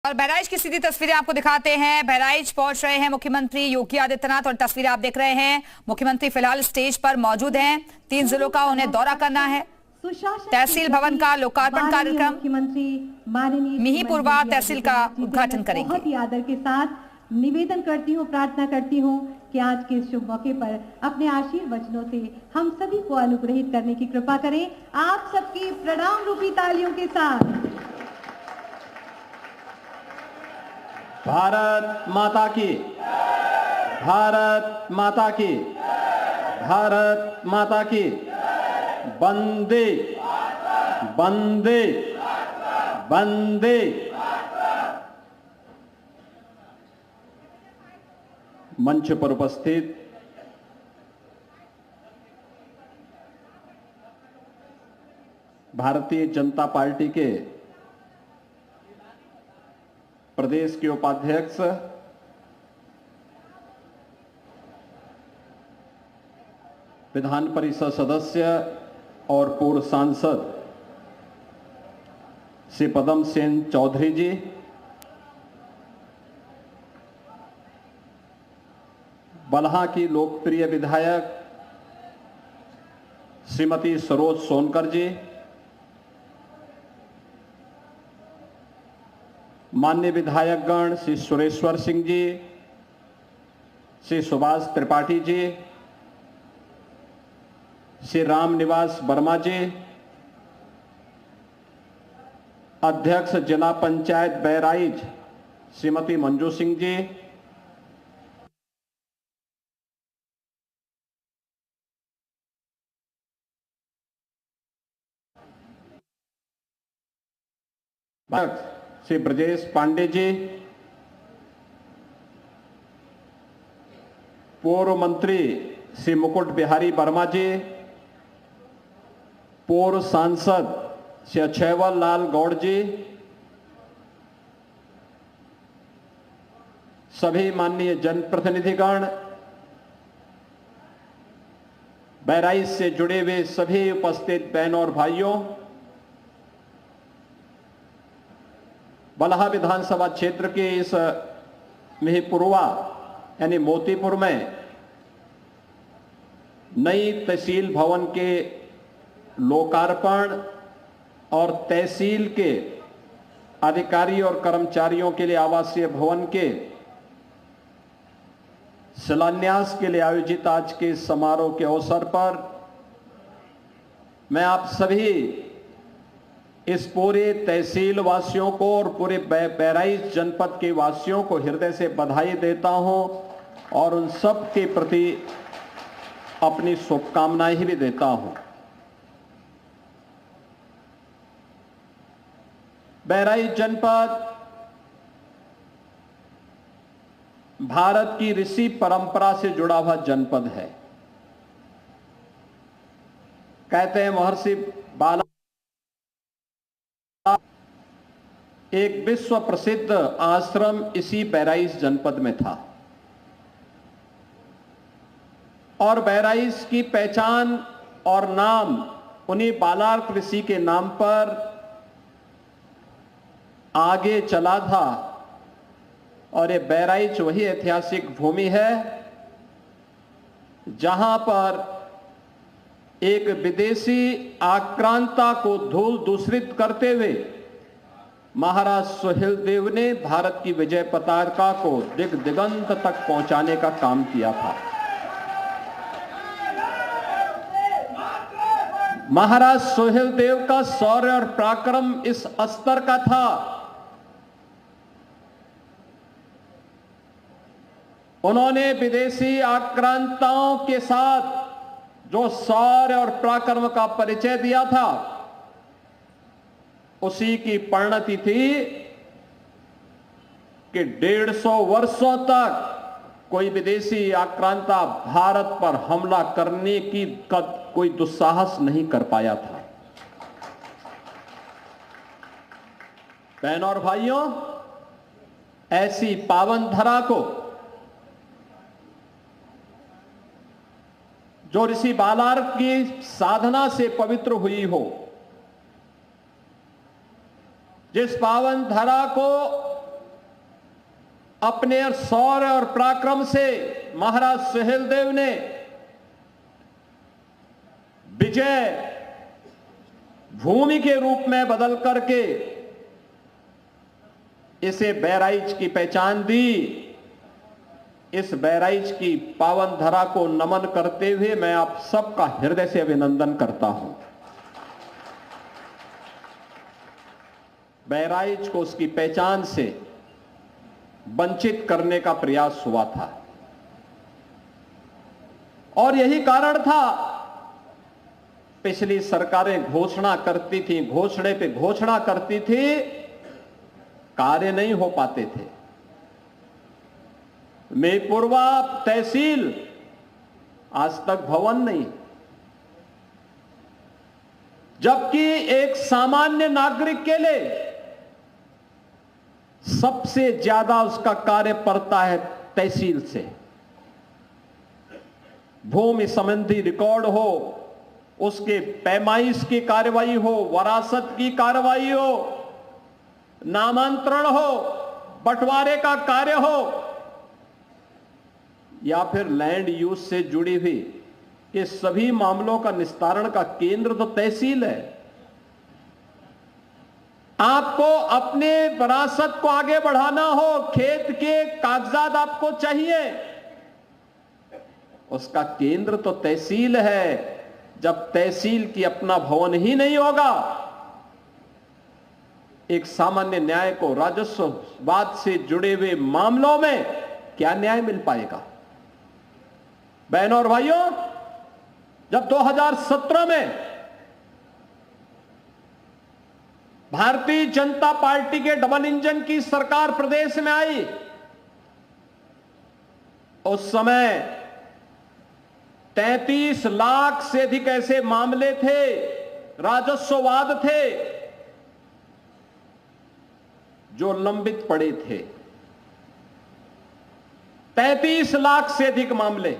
और बहराइच की सीधी तस्वीरें आपको दिखाते हैं। बहराइच पहुंच रहे हैं मुख्यमंत्री योगी आदित्यनाथ और तस्वीरें आप देख रहे हैं। मुख्यमंत्री फिलहाल स्टेज पर मौजूद हैं। 3 जिलों का उन्हें दौरा करना है। तहसील भवन का लोकार्पण कार्यक्रम, मुख्यमंत्री माननीय मिहींपुरवा तहसील का उद्घाटन करेंगे। बहुत ही आदर के साथ निवेदन करती हूँ, प्रार्थना करती हूँ कि आज के इस शुभ मौके पर अपने आशीर्वचनों से हम सभी को अनुग्रहित करने की कृपा करें। आप सबकी प्रणाम रूपी तालियों के साथ। भारत माता की, भारत माता की, भारत माता की। वंदे वंदे वंदे। मंच पर उपस्थित भारतीय जनता पार्टी के प्रदेश के उपाध्यक्ष विधान परिषद सदस्य और पूर्व सांसद श्री पदम सेन चौधरी जी, बलहा की लोकप्रिय विधायक श्रीमती सरोज सोनकर जी, माननीय विधायकगण श्री सुरेश्वर सिंह जी, श्री सुभाष त्रिपाठी जी, श्री रामनिवास वर्मा जी, अध्यक्ष जिला पंचायत बहराइच श्रीमती मंजू सिंह जी, श्री ब्रजेश पांडे जी, पूर्व मंत्री श्री मुकुट बिहारी वर्मा जी, पूर्व सांसद श्री अक्षयवर लाल गौड़ जी, सभी माननीय जनप्रतिनिधिगण, बहराइच से जुड़े हुए सभी उपस्थित बहनों और भाइयों, बलहा विधानसभा क्षेत्र के इस मिहींपुरवा यानी मोतीपुर में नई तहसील भवन के लोकार्पण और तहसील के अधिकारी और कर्मचारियों के लिए आवासीय भवन के शिलान्यास के लिए आयोजित आज के समारोह के अवसर पर मैं आप सभी इस पूरे तहसील वासियों को और पूरे बहराइच जनपद के वासियों को हृदय से बधाई देता हूं और उन सब के प्रति अपनी शुभकामनाएं भी देता हूं। बहराइच जनपद भारत की ऋषि परंपरा से जुड़ा हुआ जनपद है। कहते हैं महर्षि बाला एक विश्व प्रसिद्ध आश्रम इसी बहराइच जनपद में था और बहराइच की पहचान और नाम उन्हीं बालार्क ऋषि के नाम पर आगे चला था। और ये बहराइच वही ऐतिहासिक भूमि है जहां पर एक विदेशी आक्रांता को धूल दूषित करते हुए महाराज सुहेलदेव ने भारत की विजय पताका को दिग दिगंत तक पहुंचाने का काम किया था। महाराज सुहेलदेव का शौर्य और पराक्रम इस स्तर का था, उन्होंने विदेशी आक्रांताओं के साथ जो शौर्य और पराक्रम का परिचय दिया था उसी की परिणति थी कि 150 वर्षों तक कोई विदेशी आक्रांता भारत पर हमला करने की कोई दुस्साहस नहीं कर पाया था। बहनों और भाइयों, ऐसी पावन धरा को जो ऋषि बालार्क की साधना से पवित्र हुई हो, जिस पावन धरा को अपने शौर्य और पराक्रम से महाराज सुहेलदेव ने विजय भूमि के रूप में बदल करके इसे बहराइच की पहचान दी। इस बहराइच की पावन धरा को नमन करते हुए मैं आप सबका हृदय से अभिनंदन करता हूं। बहराइच को उसकी पहचान से वंचित करने का प्रयास हुआ था और यही कारण था पिछली सरकारें घोषणा करती थी, घोषणे पे घोषणा करती थी, कार्य नहीं हो पाते थे। मेपुरवा तहसील आज तक भवन नहीं, जबकि एक सामान्य नागरिक के लिए सबसे ज्यादा उसका कार्य पड़ता है तहसील से। भूमि संबंधी रिकॉर्ड हो, उसके पैमाइश की कार्रवाई हो, वरासत की कार्रवाई हो, नामांतरण हो, बंटवारे का कार्य हो या फिर लैंड यूज से जुड़ी हुई, ये सभी मामलों का निस्तारण का केंद्र तो तहसील है। आपको अपने विरासत को आगे बढ़ाना हो, खेत के कागजात आपको चाहिए, उसका केंद्र तो तहसील है। जब तहसील की अपना भवन ही नहीं होगा, एक सामान्य न्याय को राजस्ववाद से जुड़े हुए मामलों में क्या न्याय मिल पाएगा? बहनों और भाइयों, जब 2017 में भारतीय जनता पार्टी के डबल इंजन की सरकार प्रदेश में आई, उस समय 33 लाख से अधिक ऐसे मामले थे, राजस्ववाद थे जो लंबित पड़े थे। 33 लाख से अधिक मामले,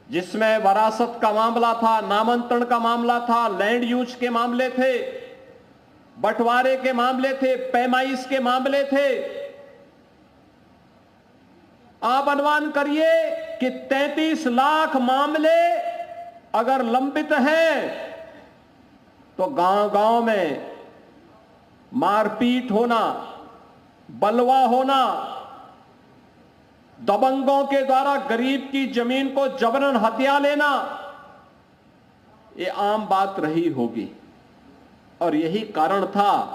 जिसमें वरासत का मामला था, नामांतरण का मामला था, लैंड यूज के मामले थे, बंटवारे के मामले थे, पैमाइश के मामले थे। आप अनुमान करिए कि 33 लाख मामले अगर लंबित हैं तो गांव-गांव में मारपीट होना, बलवा होना, दबंगों के द्वारा गरीब की जमीन को जबरन हथिया लेना, ये आम बात रही होगी। और यही कारण था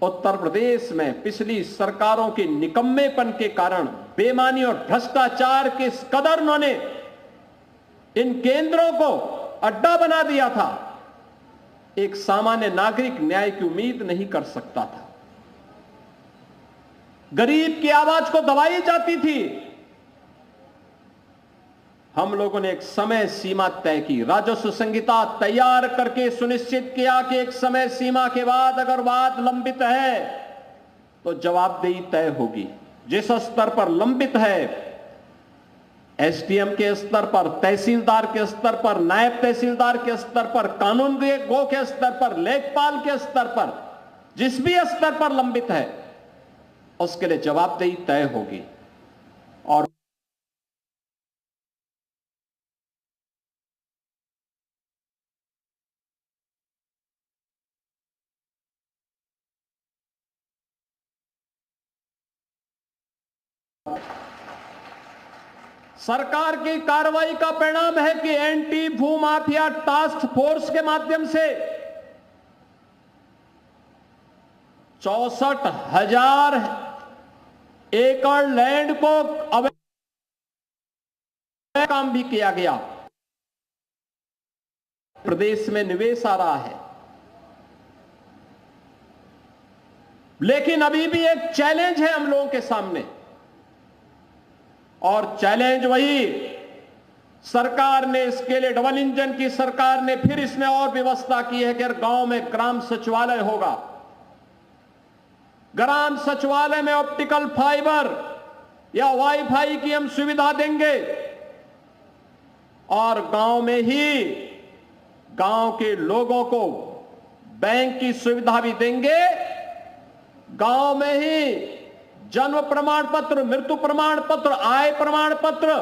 उत्तर प्रदेश में पिछली सरकारों के निकम्मेपन के कारण, बेईमानी और भ्रष्टाचार के इस कदर उन्होंने इन केंद्रों को अड्डा बना दिया था, एक सामान्य नागरिक न्याय की उम्मीद नहीं कर सकता था। गरीब की आवाज को दबाई जाती थी। हम लोगों ने एक समय सीमा तय की, राजस्व संहिता तैयार करके सुनिश्चित किया कि एक समय सीमा के बाद अगर वाद लंबित है तो जवाबदेही तय होगी। जिस स्तर पर लंबित है, एसडीएम के स्तर पर, तहसीलदार के स्तर पर, नायब तहसीलदार के स्तर पर, कानून गो के स्तर पर, लेखपाल के स्तर पर, जिस भी स्तर पर लंबित है उसके लिए जवाबदेही तय होगी। और सरकार की कार्रवाई का परिणाम है कि एंटी भूमाफिया टास्क फोर्स के माध्यम से 64,000 एकड़ लैंड को अवैध काम भी किया गया। प्रदेश में निवेश आ रहा है, लेकिन अभी भी एक चैलेंज है हम लोगों के सामने, और चैलेंज वही, सरकार ने इसके लिए, डबल इंजन की सरकार ने फिर इसमें और व्यवस्था की है कि गांव में ग्राम सचिवालय होगा। ग्राम सचिवालय में ऑप्टिकल फाइबर या वाईफाई की हम सुविधा देंगे और गांव में ही गांव के लोगों को बैंक की सुविधा भी देंगे। गांव में ही जन्म प्रमाण पत्र, मृत्यु प्रमाण पत्र, आय प्रमाण पत्र,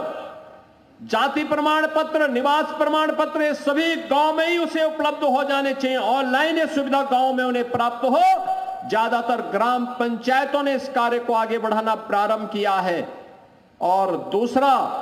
जाति प्रमाण पत्र, निवास प्रमाण पत्र, ये सभी गांव में ही उसे उपलब्ध हो जाने चाहिए। ऑनलाइन ये सुविधा गांव में उन्हें प्राप्त हो। ज्यादातर ग्राम पंचायतों ने इस कार्य को आगे बढ़ाना प्रारंभ किया है। और दूसरा,